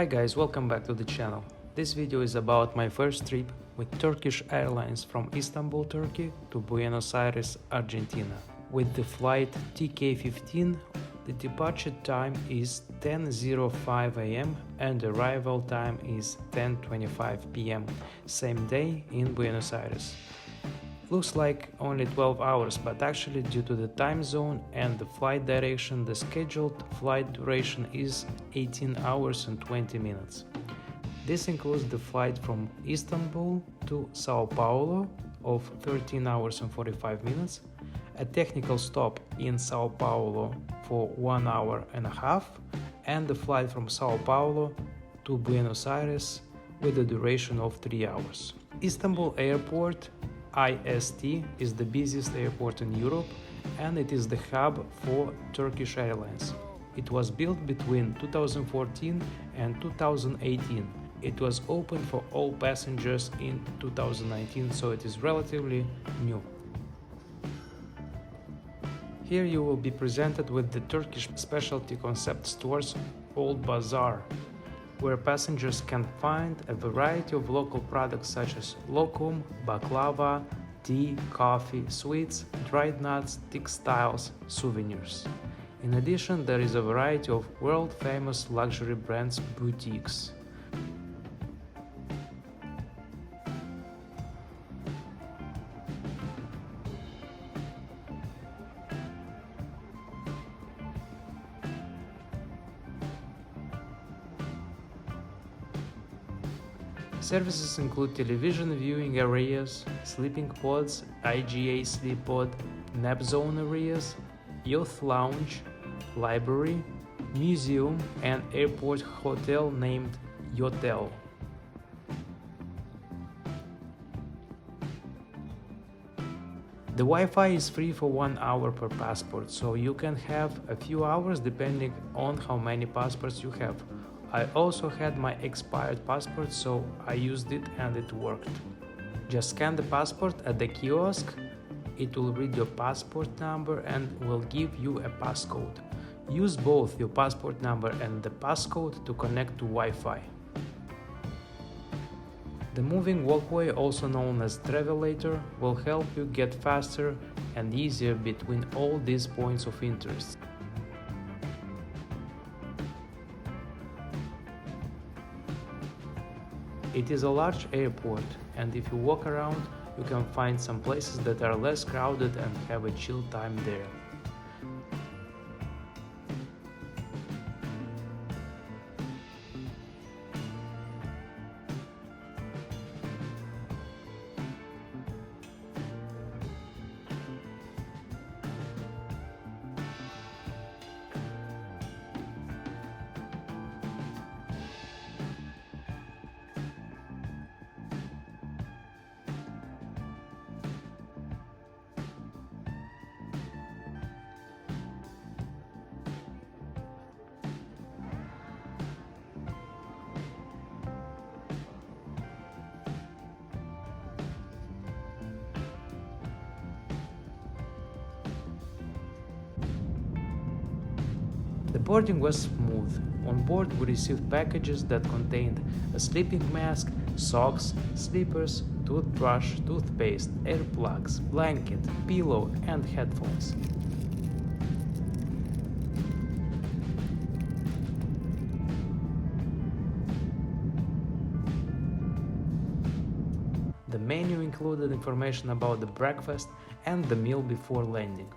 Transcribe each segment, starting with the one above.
Hi guys, welcome back to the channel. This video is about my first trip with Turkish Airlines from Istanbul, Turkey to Buenos Aires, Argentina. With the flight TK15, the departure time is 10:05 am and arrival time is 10:25 pm, same day in Buenos Aires. Looks like only 12 hours, but actually due to the time zone and the flight direction, the scheduled flight duration is 18 hours and 20 minutes. This includes the flight from Istanbul to Sao Paulo of 13 hours and 45 minutes, a technical stop in Sao Paulo for 1 hour and a half, and the flight from Sao Paulo to Buenos Aires with a duration of 3 hours. Istanbul Airport IST is the busiest airport in Europe and it is the hub for Turkish Airlines. It was built between 2014 and 2018. It was open for all passengers in 2019, so it is relatively new. Here you will be presented with the Turkish specialty concept stores Old Bazaar, where passengers can find a variety of local products such as lokum, baklava, tea, coffee, sweets, dried nuts, textiles, souvenirs. In addition, there is a variety of world-famous luxury brands boutiques. Services include television viewing areas, sleeping pods, IGA sleep pod, nap zone areas, youth lounge, library, museum, and airport hotel named Yotel. The Wi-Fi is free for 1 hour per passport, so you can have a few hours depending on how many passports you have. I also had my expired passport, so I used it and it worked. Just scan the passport at the kiosk, it will read your passport number and will give you a passcode. Use both your passport number and the passcode to connect to Wi-Fi. The moving walkway, also known as travelator, will help you get faster and easier between all these points of interest. It is a large airport, and if you walk around, you can find some places that are less crowded and have a chill time there. The boarding was smooth. On board we received packages that contained a sleeping mask, socks, slippers, toothbrush, toothpaste, earplugs, blanket, pillow and headphones. The menu included information about the breakfast and the meal before landing.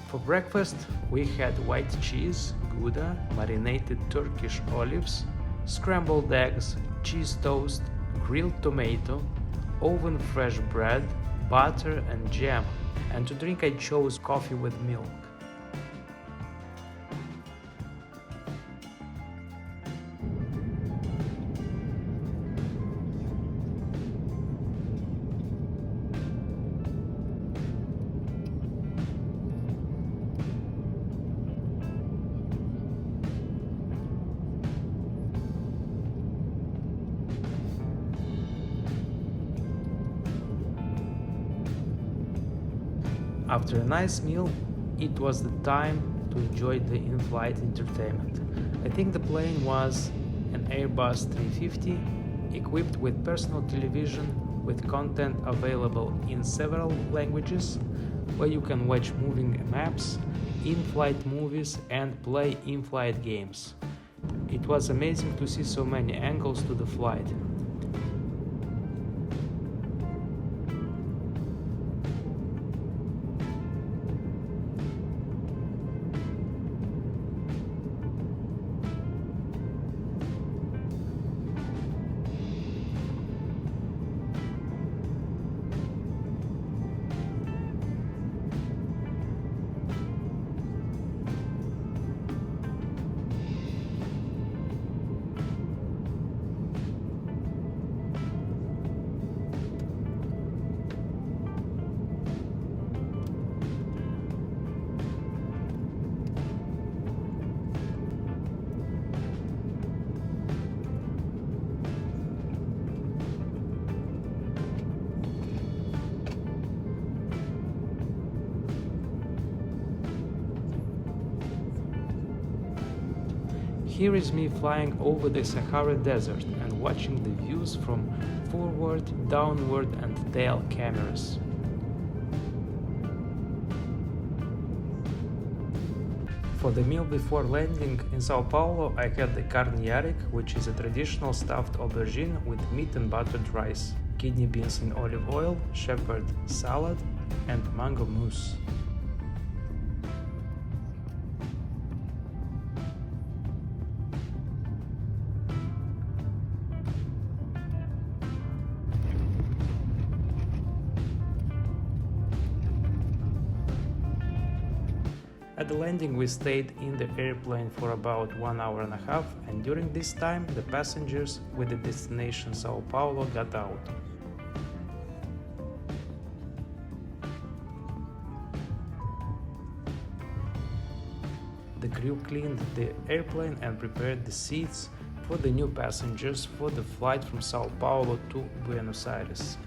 For breakfast, we had white cheese, Gouda, marinated Turkish olives, scrambled eggs, cheese toast, grilled tomato, oven fresh bread, butter and jam, and to drink I chose coffee with milk. After a nice meal, it was the time to enjoy the in-flight entertainment. I think the plane was an Airbus 350 equipped with personal television with content available in several languages, where you can watch moving maps, in-flight movies and play in-flight games. It was amazing to see so many angles to the flight. Here is me flying over the Sahara Desert and watching the views from forward, downward and tail cameras. For the meal before landing in Sao Paulo, I had the carne yarrick, which is a traditional stuffed aubergine with meat and buttered rice, kidney beans in olive oil, shepherd salad and mango mousse. At the landing we stayed in the airplane for about 1 hour and a half, and during this time the passengers with the destination Sao Paulo got out. The crew cleaned the airplane and prepared the seats for the new passengers for the flight from Sao Paulo to Buenos Aires.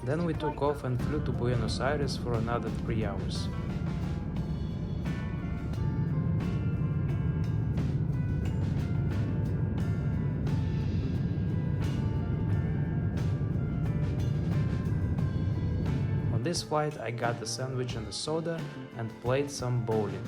Then we took off and flew to Buenos Aires for another 3 hours. On this flight I got a sandwich and a soda and played some bowling.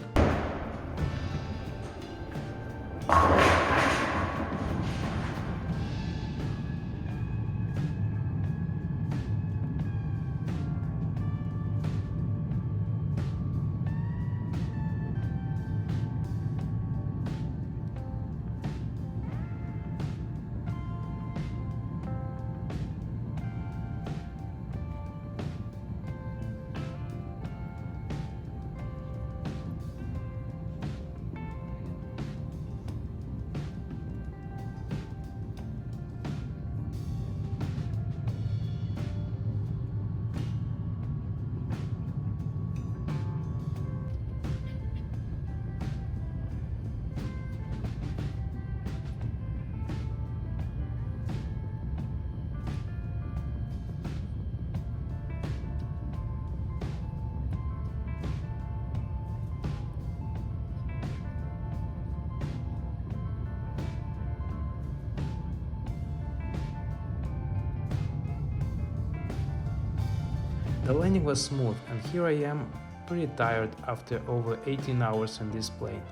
The landing was smooth, and here I am, pretty tired after over 18 hours in this plane.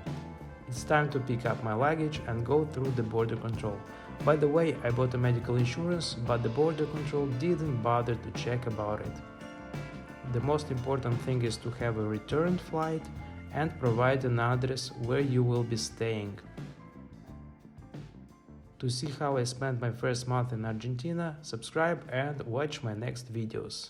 It's time to pick up my luggage and go through the border control. By the way, I bought a medical insurance, but the border control didn't bother to check about it. The most important thing is to have a return flight and provide an address where you will be staying. To see how I spent my first month in Argentina, subscribe and watch my next videos.